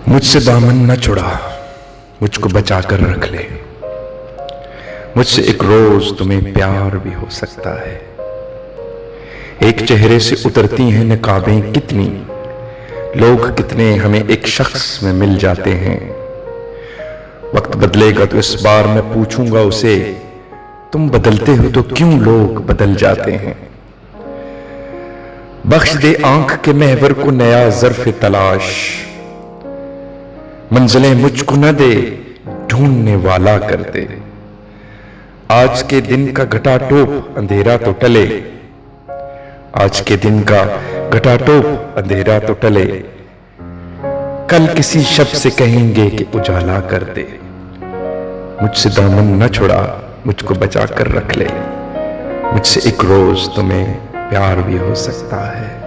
मुझसे दामन न छुड़ा, मुझको बचा कर रख ले। मुझसे एक रोज तुम्हें प्यार भी हो सकता है। एक चेहरे से उतरती हैं नकाबें कितनी, लोग कितने हमें एक शख्स में मिल जाते हैं। वक्त बदलेगा तो इस बार मैं पूछूंगा उसे, तुम बदलते हो तो क्यों लोग बदल जाते हैं। बख्श दे आंख के महवर को नया ज़र्फ़ तलाश, मंजिलें मुझको न दे ढूंढने वाला कर दे। आज के दिन का घटाटोप अंधेरा तो टले, आज के दिन का घटाटोप अंधेरा तो टले। कल किसी शब्द से कहेंगे कि उजाला कर दे। मुझसे दामन न छुड़ा, मुझको बचा कर रख ले। मुझसे एक रोज तुम्हें प्यार भी हो सकता है।